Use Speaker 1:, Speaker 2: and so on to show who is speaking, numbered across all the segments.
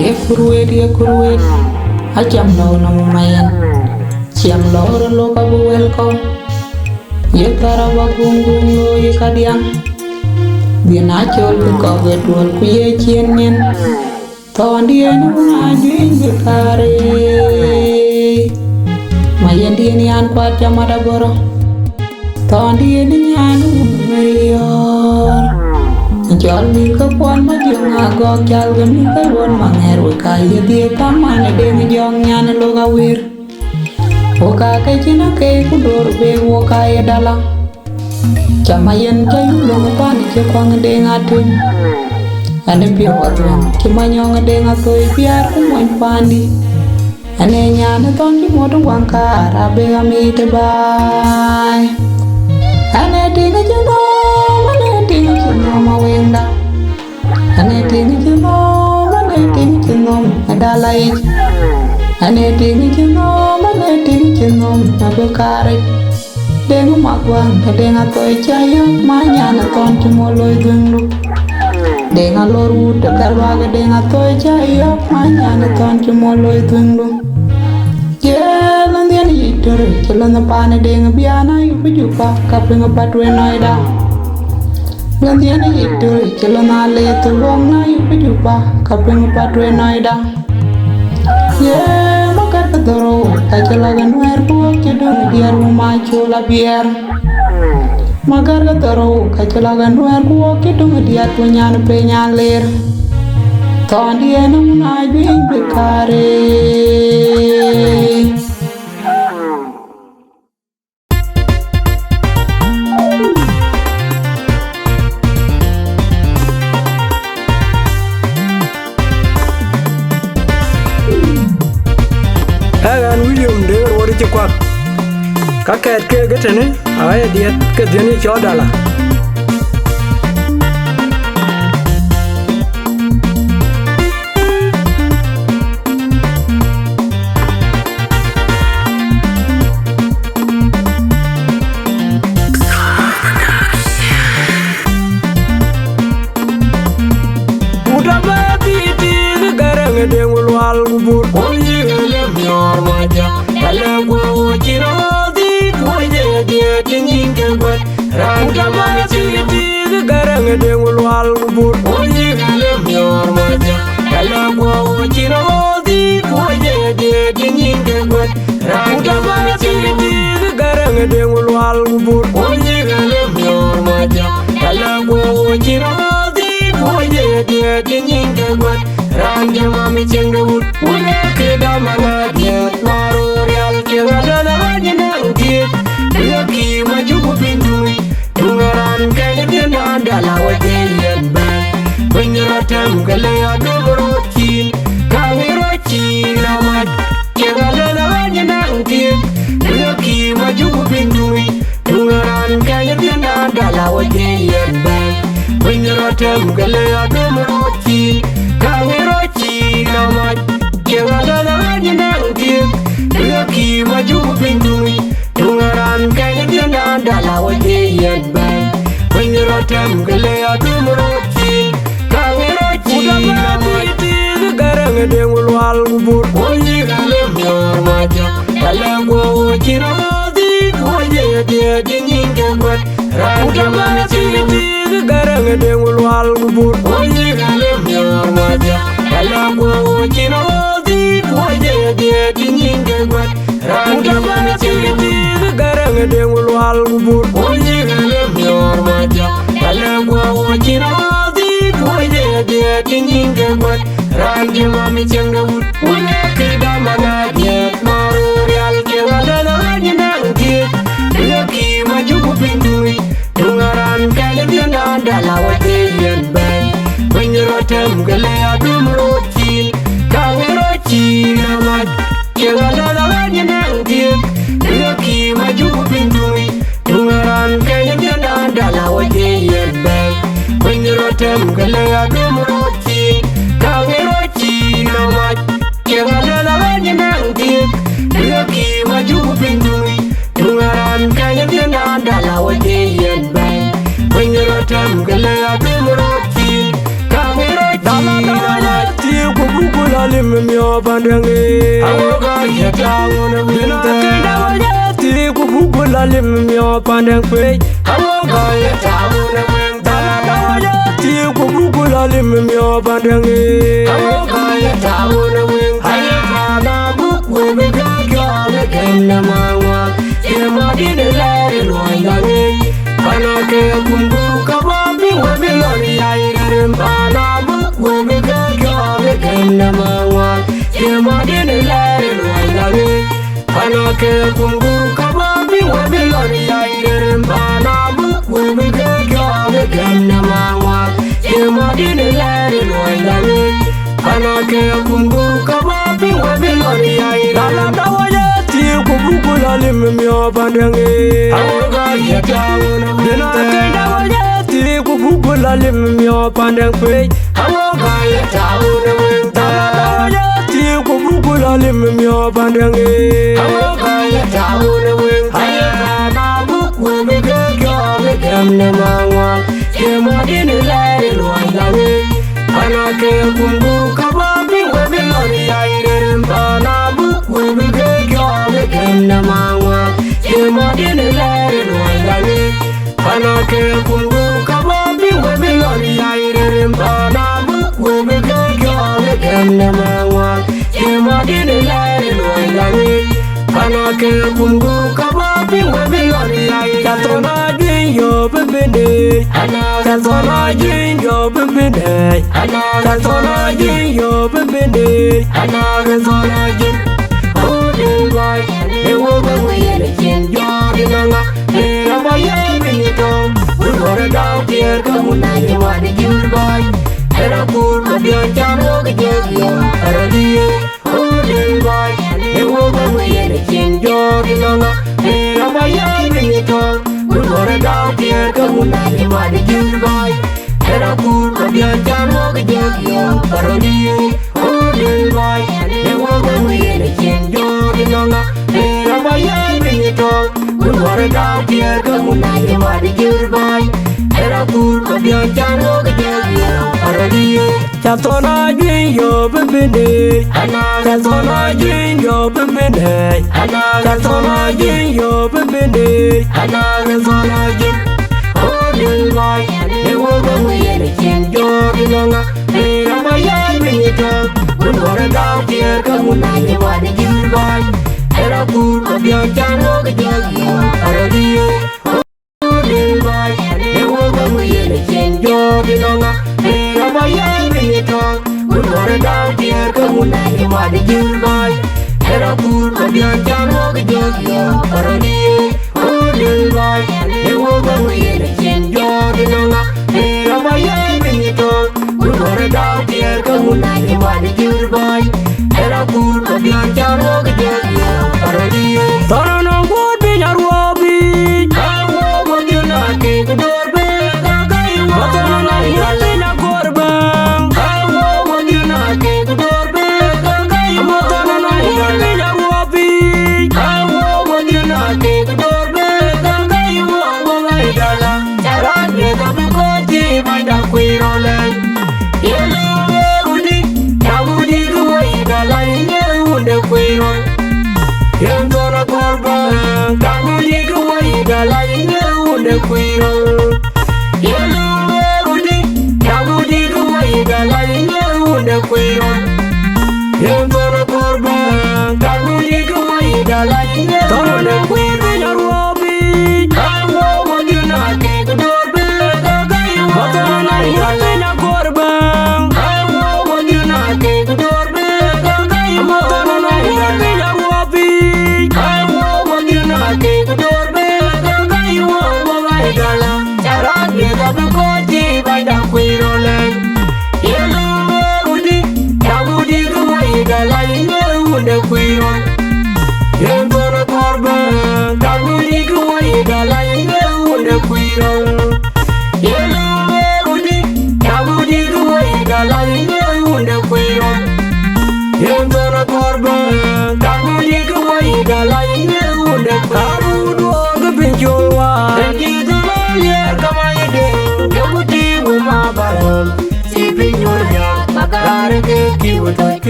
Speaker 1: Ye kurwet acham lo na mumayan chiam lo lo ka welcome ye karaba gungung lo ye kadiang bina chol ko betwol ku ye chien nyen tondi en na jing kare mayendi ni an kwa chamada boro tondi en nyanu mayor Chol mi ka kwan ma jong agok chal ga mi ka won manger we ka ye die ka mane deng jong nyan lo ga wir o ka ke china ke ku dor be o ka ye dala chama yen cha yu lo ma pan che kwang deng atin ane pi o atwa ki ma nyong deng atoi piar ku mon pandi ane nyan ton ki mo to wang ka ra be ga mi te bai ane ding jong ma wenda ane tingi chinom Dalla ane tingi chinom na Bikaar dengu magwang denga toy chayo manyana ton chumoloi dunglu denga loru te karwaga denga toy chayo manyana ton chumoloi dunglu jelan dian yitor jelan pane denga biana yupa kapinga patwe noida Gantian itu celana le tulung na yupa kaping patwe noida ye makar ketoro kacelagan wer buak cedor biar rumah cola biar makar ketoro kacelagan wer buak cedor dia punya penyalir ton dia nung najui bekare
Speaker 2: Kwak kaket ke getene ay diet ke deni cho Dalla udah babi di negara ngedengul wal kubur Dalla gua chiro di kuaje dia tingin kebat rangka mana ciri garang dengul wal kubur oji galem yor maja Dalla gua chiro di kuaje dia tingin kebat rangka mana ciri garang dengul wal kubur oji galem yor maja Dalla gua chiro di kuaje dia tingin kebat rangka mami cenggut una kedamana dia maru Kewala wajina udiet Laki majubu pindui Tungaran kaya dina Dalla wajian bang Penyeratam kalaya dobrocin Kawirocin amat Kewala wajina udiet Laki majubu pindui Tungaran kaya dina Dalla wajian bang Penyeratam kalaya dobrocin Kawirocin amat Kewala wajina udiet Laki majubu pindui Tungaran kaya dina Dalla wajian bang Penyeratam kalaya dobrocin Kawirocin amat Garang dengul wal kubur Oji galem yor maja Dalla gua chiro di kuaje dia dingin kebat rangka mana ciri garang dengul wal kubur Oji galem yor maja Dalla gua chiro di kuaje dia dingin kebat rangka mana ciri garang dengul wal kubur Oji galem yor maja Dalla gua chiro di kuaje dia dingin kebat rangka mami cenggut una kedamana dia maru real kewala wajina udiet Laki majubu pindui Tungaran kaya dina Dalla wajian bang Penyeratam kalaya dobrocin Kawirocin amat Kewala wajina udiet Laki majubu pindui Tungaran kaya dina Dalla wajian bang Penyeratam kalaya dobrocin Kawirocin amat Kewala wajina udiet Laki majubu pindui Tungaran kaya dina Dalla wajian bang Penyeratam kalaya dobrocin Kawirocin lim myo pandange awoga yeta wona winta kenda waya ti ku bugula lim myo pandangwe awoga yeta wona winta da waya ti ku bugula lim myo pandange awoga yeta wona winta ayeta na bukwe bega kyale kenda mawa yema dine lare loyange panake kumburu kababi webilori ayirem pana bukwe bega kyale kenda mawa yema dine lare loyange panake kumburu kababi webilori ayirem pana bukwe bega kyale kenda mawa yema dine lare loyange panake kumburu kababi webilori ayirem dawaya ti kubugula lim myo pandange awoga yeta wona dina kenda waya ti kubugula lim myo pandangwe awoga yeta wona winta dawaya ti kubugula lim myo pandange awoga yeta wona winta ayeta na bukwe bega kyale kemne mawa yema dine lare loyange panake kumburu kababi webilori ayirem pana bukwe bega kyale kemne mawa yema dine lare loyange panake kumburu kababi webilori ayirem pana bukwe bega kyale kemne mawa yema dine lare loyange panake kumburu kababi webilori ayirem katona yo bebede ana katona yo bebede ana katona yo bebede ana katona oh the boy they will go with the king jordinanga era baye minito we were down here come na you want the good boy era cool but you can't walk you era die oh the boy they will go with the king jordinanga era baye minito we were down here come na you want the good boy era cool but you can't walk you era die oh the boy they will go with the king jordinanga era baye minito we were down here come na you want the good boy era cool but you can't walk you era die katona yo bebede ana katona yo bebede ana katona yo bebede ana katona oh the boy they will go with the king jordinanga era baye minito we were down here come na you want the good boy era cool but you can't walk you era die oh the boy they will go with the king jordinanga era baye minito we were down here come na you want the good boy era cool but you can't walk you era die oh the boy they will go with the king jordinanga era baye minito we were down here come na you want the good boy era cool but you can't walk you era die torano good be Nyarwobi awo wajuna ke dorbe kakai watana yalena korban awo wajuna ke dorbe kakai watana yalena Nyarwobi awo wajuna ke dorbe kakai watana Dalla charane kabukoti banda kwirole yelu udi tabudi kuwai Dalla yelu kwirole yendora korban kabudi kuwai Dalla yelu kwirole yelu udi tabudi kuwai Dalla yelu kwirole yendora korban kabudi kuwai Dalla yelu kwirole Nyarwobi awo wajuna ke dorbe kakai watana yalena korban awo wajuna ke dorbe kakai watana yalena Nyarwobi awo wajuna ke dorbe kakai watana Dalla charane kabukoti banda kwirole yelu udi tabudi kuwai Dalla yelu kwirole yendora korban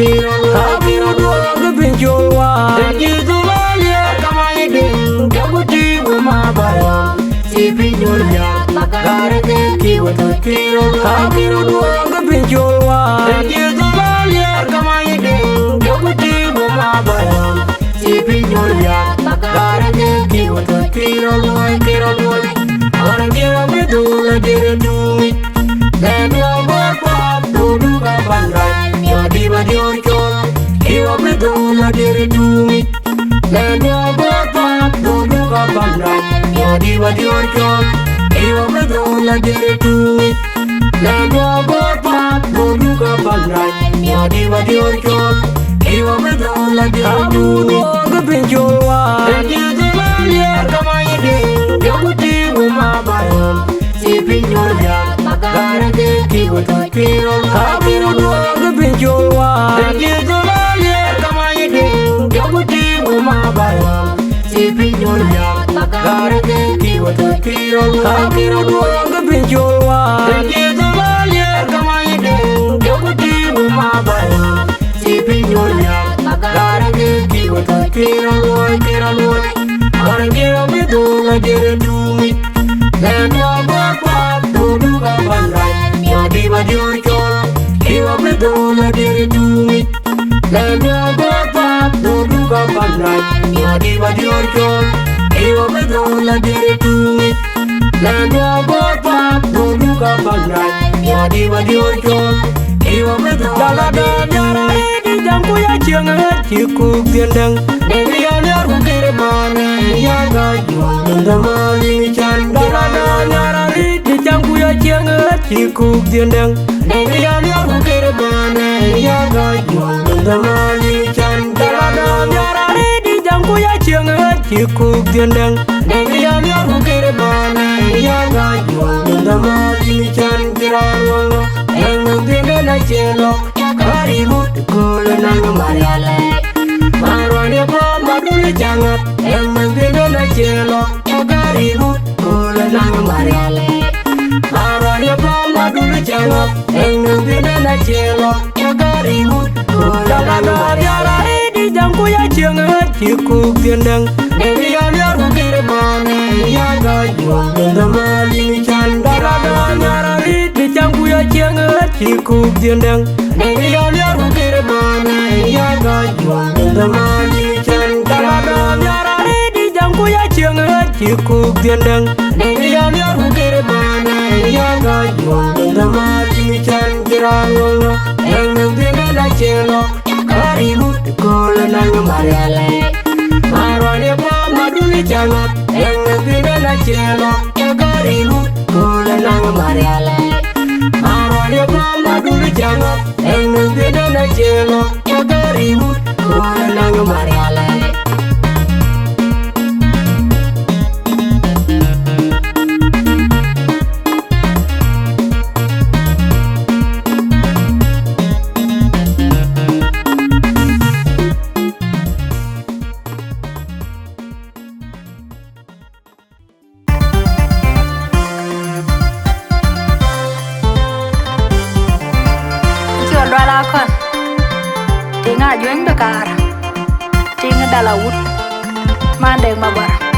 Speaker 2: kiro Akiro duwa pinjolwa Jitumalia kamay din Kabuti bumabaya Si pinjolya Garake kiwa kiro Akiro duwa pinjolwa Jitumalia kamay din Kabuti bumabaya Si pinjolya Garake kiwa kiro Orang kiwa bidula diri dumi Dan wabak pap Duduka bandai Yadi badior chol Kiwa bidula diri dumi Dan wabak pap Duduka bandai Yadi badior chol Kiwa bidula diri dumi Dan wabak pap Duduka bandai Yadi badior chol Kiwa bidula diri dumi Kepinjolwa Jitumalia kamay din Kabuti bumabaya Si pinjolya Garake kiwa kiro Akiro duwa kepinjolwa Jitumalia kamay din Kabuti bumabaya Si pinjolya Garake kiwa kiro Akiro duwa kepinjolwa Jitumalia kamay din Kabuti bumabaya Si pinjolya Garake kiwa kiro Orang kiwa bidula diri dumi Dan wabak pap Duduka bandai Yadi badior chol Kiwa bidula diri dumi Dan wabak pap Duduka bandai Yadi badior chol Kiwa bidula diri dumi Dan wabak pap Duduka bandai Yadi badior chol Kiwa bidula diri dumi Jamku ya jangan cikuk tiendang Dari anyar kukir mana Yaga jual Mendamali candara Nyarari di jamku ya jangan cikuk tiendang Dari anyar kukir mana Yaga jual Mendamali candara Nyarari di jamku ya jangan cikuk tiendang Dari anyar kukir mana Yaga jual Mendamali candara Yang mungkin na celo Karimut kula nang mariale Marwanya pa maduli jangat Yang mengkina na celo Karimut kula nang mariale Marwanya pa maduli jangat Yang mengkina na celo Karimut kula nang mariale Di jangku ya jangat Cikuk tiendang Dari anyar kukir mana Yaga jual Mendamali candara Nyarari di jangku ya jangat Cikuk tiendang Dari anyar kukir mana Yaga jual Mendamali candara Nyarari di jangku ya jangat Cikuk tiendang Dari anyar kukir mana Yaga jual Mendamali candara Yang mengkina na celo Karimut kula nang mariale Marwanya pa maduli jangat Yang mengkina na celo Karimut kula nang mariale Marwanya pa maduli jangat Yang mengkina na celo Karimut kula nang mariale Dinka Entertainments Bikaar Dinka Dalla Mandeng Mabar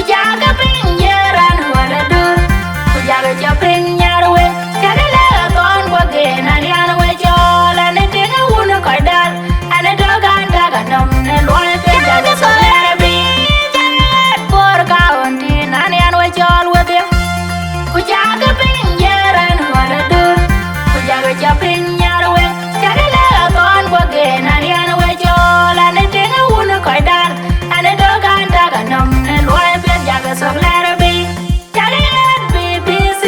Speaker 1: Kujaga pinyeran wala dur Kujaga chaping Nyarweng Kagala ton wage na liana we Chol Ane tinga wuna koidal Ane dogan daga nam ne loy pe jaga solera bi Por kaunti na liana we Chol wade Kujaga pinyeran wala dur Kujaga chaping Nyarweng Kagala ton wage na liana we Chol Ane tinga wuna koidal Ane dogan daga nam ne loy pe jaga solera bi BBC,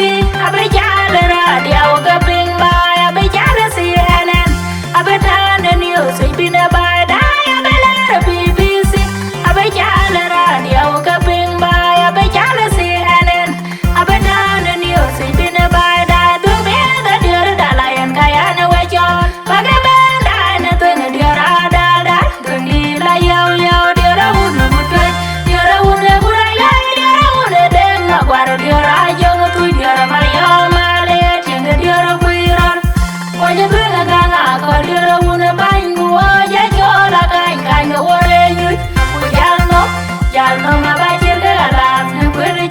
Speaker 1: abijala radio gaping by abijala CNN, abijala news ibina by abijala BBC, abijala radio gaping by abijala CNN, abijala news ibina by dumbe da dir Dalla yan kaya na wejo, pagabanda na tunga dir adada, tungi la yaw dira wuna mutwe, dira wuna guraya, dira wuna denga gwaro dira ajong tu dira mayama le tinga dira kuiran, oja bela ganga ko dira wuna bangu oja jola kanga wore nyut, jalno mabajir gala na kwere